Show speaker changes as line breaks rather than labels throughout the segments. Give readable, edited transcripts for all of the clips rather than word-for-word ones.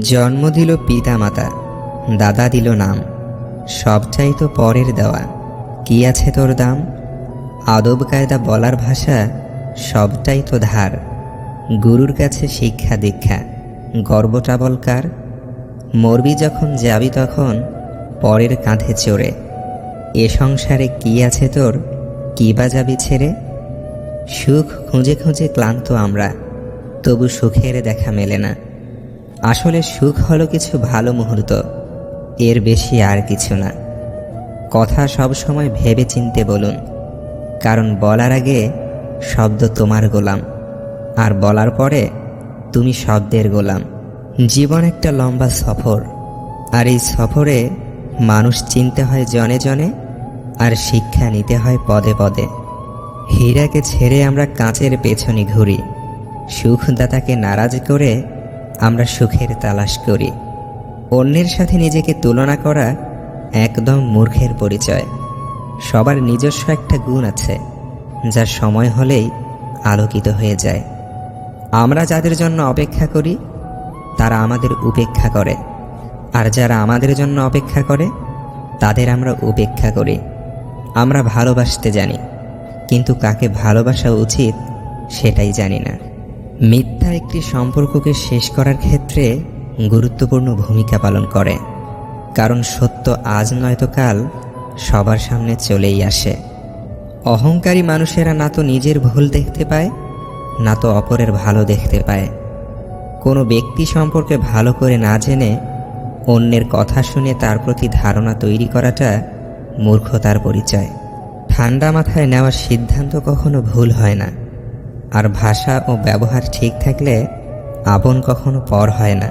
জন্ম দিল পিতা মাতা, দাদা দিল নাম, সবটাই তো পরের দেওয়া, কি আছে তোর দাম? আদব কায়দা বলার ভাষা, সবটাই তো ধার, গুরুর কাছে শিক্ষা দীক্ষা, গর্বটা বলকার? মরবি যখন যাবি তখন পরের কাঁধে চড়ে, এ সংসারে কি আছে তোর, কি বা যাবি ছেড়ে? সুখ খুঁজে খুঁজে ক্লান্ত আমরা, তবু সুখের দেখা মেলে না। আসলে সুখ হলো কিছু ভালো মুহূর্ত, এর বেশি আর কিছু না। কথা সব সময় ভেবে চিনতে বলুন, কারণ বলার আগে শব্দ তোমার গোলাম, আর বলার পরে তুমি শব্দের গোলাম। জীবন একটা লম্বা সফর, আর এই সফরে মানুষ চিনতে হয় জনে জনে, আর শিক্ষা নিতে হয় পদে পদে। হীরাকে ছেড়ে আমরা কাঁচের পেছনে ঘুরি, সুখদাতাকে নারাজ করে আমরা সুখের তালাশ করি। অন্যের সাথে নিজেকে তুলনা করা একদম মূর্খের পরিচয়। সবার নিজস্ব একটা গুণ আছে, যা সময় হলেই আলোকিত হয়ে যায়। আমরা যাদের জন্য অপেক্ষা করি তারা আমাদের উপেক্ষা করে, আর যারা আমাদের জন্য অপেক্ষা করে তাদের আমরা উপেক্ষা করি। আমরা ভালোবাসতে জানি, কিন্তু কাকে ভালোবাসা উচিত সেটাই জানি না। মিথ্যা একটি সম্পর্ককে শেষ করার ক্ষেত্রে গুরুত্বপূর্ণ ভূমিকা পালন করে, কারণ সত্য আজ নয়তো কাল সবার সামনে চলেই আসে। অহংকারী মানুষেরা না তো নিজের ভুল দেখতে পায়, না তো অপরের ভালো দেখতে পায়। কোনো ব্যক্তি সম্পর্কে ভালো করে না জেনে অন্যের কথা শুনে তার প্রতি ধারণা তৈরি করাটা মূর্খতার পরিচয়। ঠান্ডা মাথায় নেওয়ার সিদ্ধান্ত কখনো ভুল হয় না, আর ভাষা ও ব্যবহার ঠিক থাকলে আপন কখনো পর হয় না।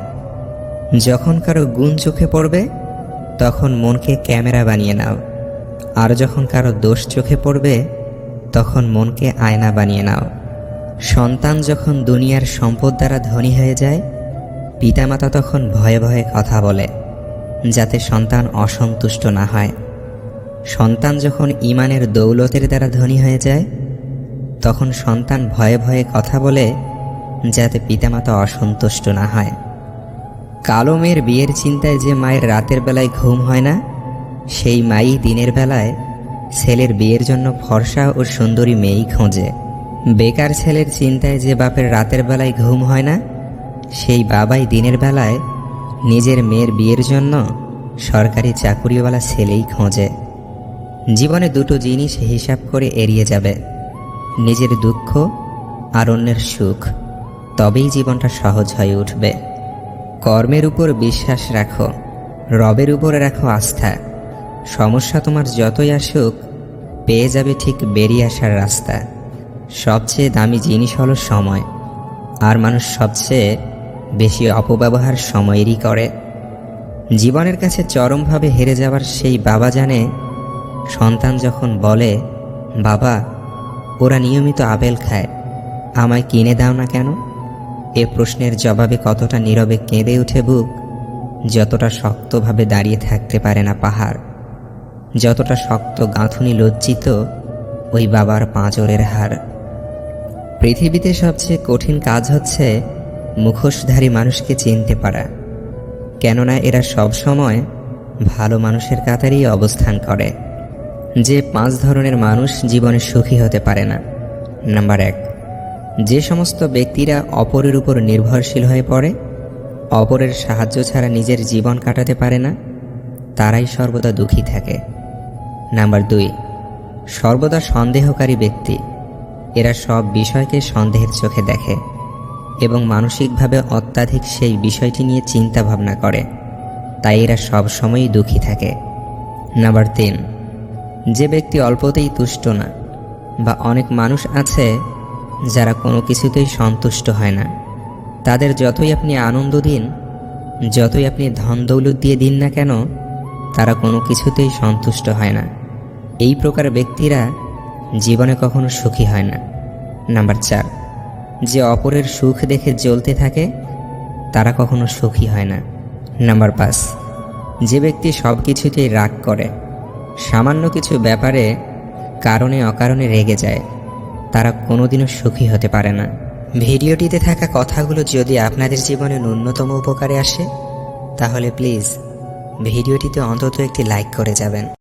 যখন কারো গুণ চোখে পড়বে তখন মনকে ক্যামেরা বানিয়ে নাও, আর যখন কারো দোষ চোখে পড়বে তখন মনকে আয়না বানিয়ে নাও। সন্তান যখন দুনিয়ার সম্পদ দ্বারা ধনী হয়ে যায়, পিতামাতা তখন ভয়ে ভয়ে কথা বলে, যাতে সন্তান অসন্তুষ্ট না হয়। সন্তান যখন ঈমানের দৌলতের দ্বারা ধনী হয়ে যায়, তখন সন্তান ভয়ে ভয়ে কথা বলে, যাতে পিতামাতা অসন্তুষ্ট না হয়। কালো মেয়ের বিয়ের চিন্তায় যে মায়ের রাতের বেলায় ঘুম হয় না, সেই মাই দিনের বেলায় ছেলের বিয়ের জন্য ফর্সা ও সুন্দরী মেয়েই খোঁজে। বেকার ছেলের চিন্তায় যে বাপের রাতের বেলায় ঘুম হয় না, সেই বাবাই দিনের বেলায় নিজের মেয়ের বিয়ের জন্য সরকারি চাকুরিওয়ালা ছেলেই খোঁজে। জীবনে দুটো জিনিস হিসাব করে এড়িয়ে যাবে, নিজের দুঃখ আর অন্যের সুখ, তবেই জীবনটা সহজ হয়ে উঠবে। কর্মের উপর বিশ্বাস রাখো, রবের উপরে রাখো আস্থা। সমস্যা তোমার যতই আসুক, পেয়ে যাবে ঠিক বেরিয়ে আসার রাস্তা। সবচেয়ে দামি জিনিস হলো সময়, আর মানুষ সবচেয়ে বেশি অপব্যবহার সময়েরই করে। জীবনের কাছে চরমভাবে হেরে যাওয়ার সেই বাবা জানে, সন্তান যখন বলে, বাবা ওরা নিয়মিত আপেল খায়, আমায় কিনে দাও না কেন? এ প্রশ্নের জবাবে কতটা নীরবে কেঁদে উঠে বুক, যতটা শক্তভাবে দাঁড়িয়ে থাকতে পারে না পাহাড়। যতটা শক্ত গাঁথুনি লজ্জিত ওই বাবার পাঁজরের হার। পৃথিবীতে সবচেয়ে কঠিন কাজ হচ্ছে মুখোশধারী মানুষকে চিনতে পারা, কেননা এরা সব সময় ভালো মানুষের কাতারেই অবস্থান করে। যে 5 ধরনের মানুষ জীবনে সুখী হতে পারে না। নাম্বার 1, যে সমস্ত ব্যক্তিরা অপরের উপর নির্ভরশীল হয়ে পড়ে, অপরের সাহায্য ছাড়া নিজের জীবন কাটাতে পারে না, তারাই সর্বদা দুঃখী থাকে। নাম্বার 2, সর্বদা সন্দেহকারী ব্যক্তি। এরা সব বিষয়কে সন্দেহের চোখে দেখে এবং মানসিকভাবে অত্যাধিক সেই বিষয়টি নিয়ে চিন্তা ভাবনা করে, তাই এরা সব সময়ই দুঃখী থাকে। নাম্বার 3, যে ব্যক্তি অল্পতেই তুষ্ট না, বা অনেক মানুষ আছে যারা কোনো কিছুতেই সন্তুষ্ট হয় না। তাদের যতই আপনি আনন্দ দিন, যতই আপনি ধন দৌলত দিয়ে দিন না কেন, তারা কোনো কিছুতেই সন্তুষ্ট হয় না। এই প্রকার ব্যক্তিরা জীবনে কখনো সুখী হয় না। নাম্বার 4, যে অপরের সুখ দেখে জ্বলতে থাকে, তারা কখনো সুখী হয় না। নাম্বার 5, যে ব্যক্তি সব কিছুতেই রাগ করে, সামান্য কিছু ব্যাপারে কারণে অকারণে রেগে যায়, তারা কোনোদিনও সুখী হতে পারে না। ভিডিওটিতে থাকা কথাগুলো যদি আপনাদের জীবনে ন্যূনতম উপকারে আসে তাহলে প্লিজ ভিডিওটিতে অন্তত একটি লাইক করে যাবেন।